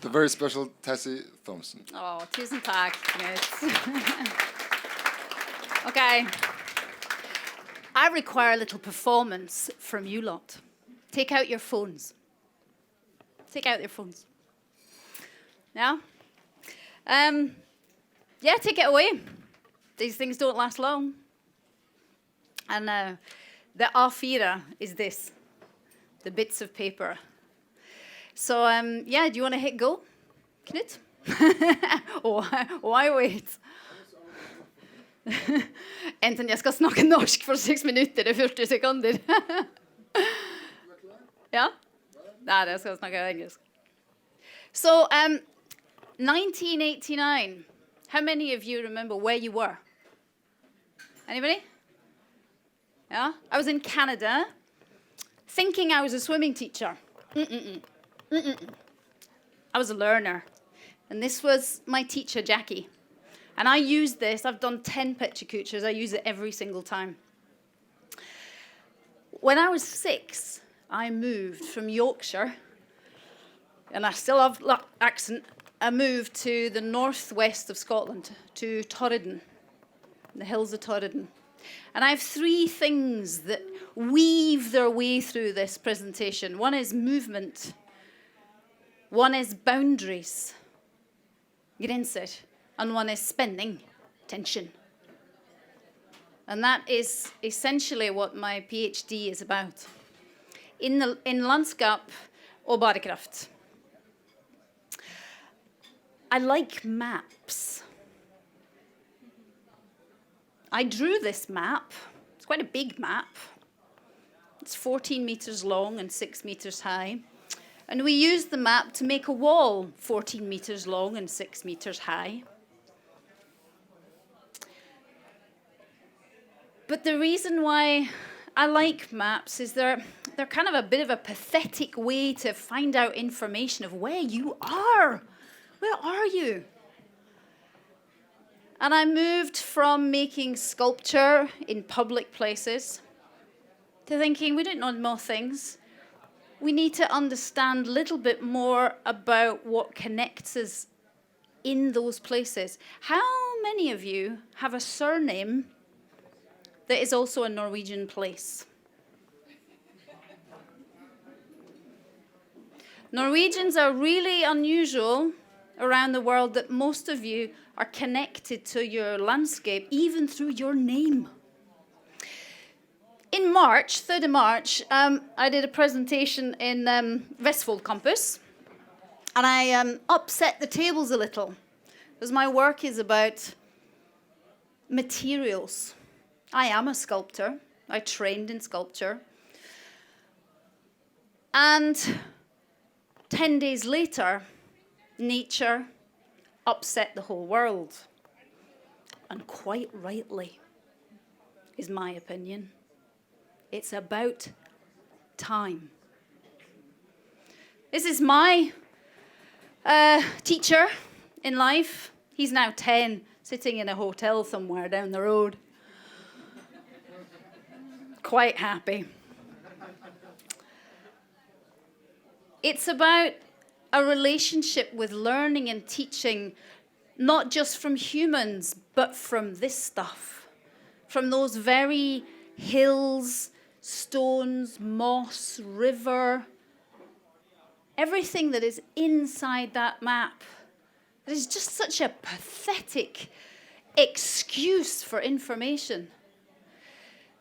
The very special Tassy Thompson. Tusen takk, Knut. Okay. I require a little performance from you lot. Take out your phones. Take out your phones. Yeah? Yeah, take it away. These things don't last long. And the A4 is this, the bits of paper. So, yeah, do you want to hit go, Knut? Why wait? Enten jeg skal snakke norsk for 6 minutter, det 40 sekunder. Ja? Nei, jeg skal snakke engelsk. So, 1989, how many of you remember where you were? Anybody? Yeah? I was in Canada, thinking I was a swimming teacher. I was a learner. And this was my teacher, Jackie. And I use this, I've done 10 PechaKuchas, I use it every single time. When I was 6, I moved from Yorkshire, and I still have that accent, I moved to the northwest of Scotland, to Torridon, the hills of Torridon. And I have 3 things that weave their way through this presentation. One is movement. One is boundaries, gränser. And one is spending, tension. And that is essentially what my PhD is about. In landskap og bærekraft. I like maps. I drew this map. It's quite a big map. It's 14 meters long and 6 meters high. And we used the map to make a wall 14 meters long and 6 meters high. But the reason why I like maps is they're kind of a bit of a pathetic way to find out information of where you are. Where are you? And I moved from making sculpture in public places to thinking we don't know more things. We need to understand a little bit more about what connects us in those places. How many of you have a surname that is also a Norwegian place? Norwegians are really unusual around the world that most of you are connected to your landscape, even through your name. In March, 3rd of March, I did a presentation in Vestfold campus, and I upset the tables a little, because my work is about materials. I am a sculptor. I trained in sculpture. And 10 days later, nature upset the whole world. And quite rightly, is my opinion. It's about time. This is my teacher in life. He's now 10, sitting in a hotel somewhere down the road. Quite happy. It's about a relationship with learning and teaching, not just from humans, but from this stuff. From those very hills, stones, moss, river, everything that is inside that map. It is just such a pathetic excuse for information.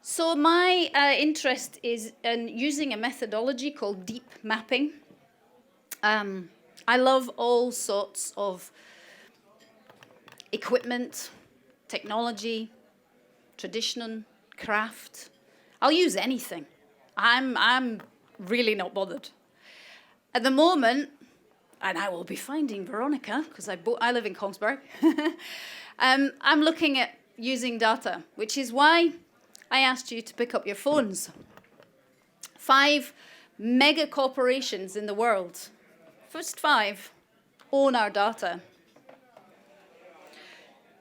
So my interest is in using a methodology called deep mapping. I love all sorts of equipment, technology, tradition, craft. I'll use anything. I'm really not bothered. At the moment, and I will be finding Veronica, because I live in Kongsberg, I'm looking at using data, which is why I asked you to pick up your phones. 5 mega corporations in the world, first 5, own our data.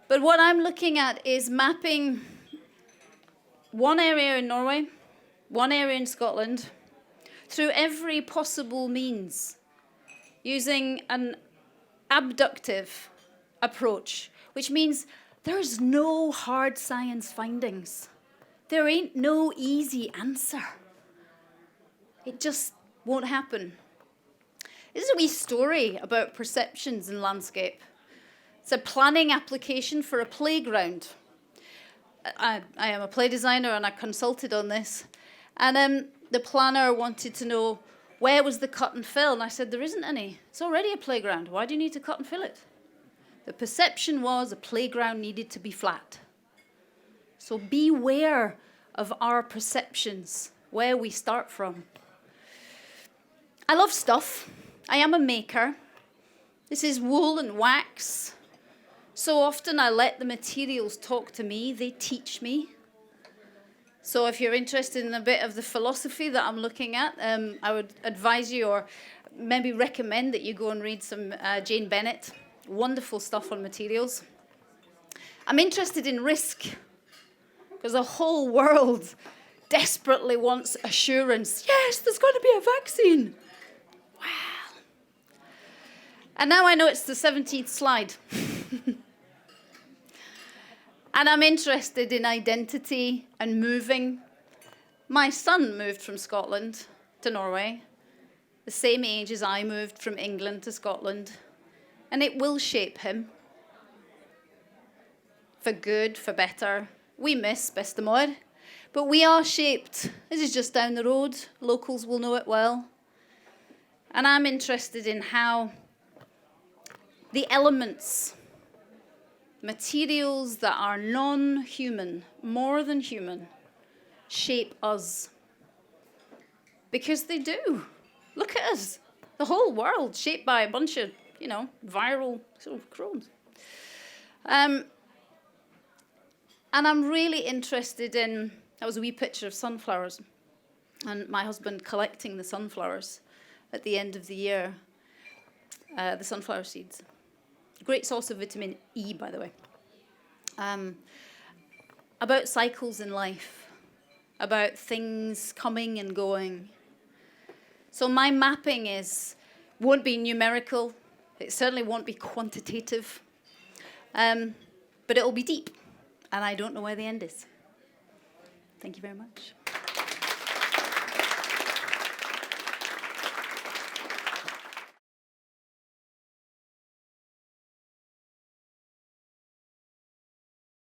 But what I'm looking at is mapping one area in Norway, one area in Scotland, through every possible means. using an abductive approach, which means there's no hard science findings. There ain't no easy answer. It just won't happen. This is a wee story about perceptions in landscape. It's a planning application for a playground. I am a play designer and I consulted on this. And the planner wanted to know where was the cut and fill. And I said, there isn't any. It's already a playground. Why do you need to cut and fill it? The perception was a playground needed to be flat. So beware of our perceptions, where we start from. I love stuff. I am a maker. This is wool and wax. So often I let the materials talk to me. They teach me. So if you're interested in a bit of the philosophy that I'm looking at, I would advise you or maybe recommend that you go and read some Jane Bennett. Wonderful stuff on materials. I'm interested in risk because the whole world desperately wants assurance. Yes, there's going to be a vaccine. Wow. And now I know it's the 17th slide. And I'm interested in identity and moving. My son moved from Scotland to Norway, the same age as I moved from England to Scotland. And it will shape him. For good, for better. We miss bestemor, but we are shaped. This is just down the road. Locals will know it well. And I'm interested in how the elements, materials that are non-human, more than human, shape us. Because they do. Look at us. The whole world shaped by a bunch of, viral sort of crones. And I'm really interested in, that was a wee picture of sunflowers, and my husband collecting the sunflowers at the end of the year, the sunflower seeds. Great source of vitamin E, by the way. About cycles in life, about things coming and going. So my mapping won't be numerical. It certainly won't be quantitative. But it'll be deep. And I don't know where the end is. Thank you very much.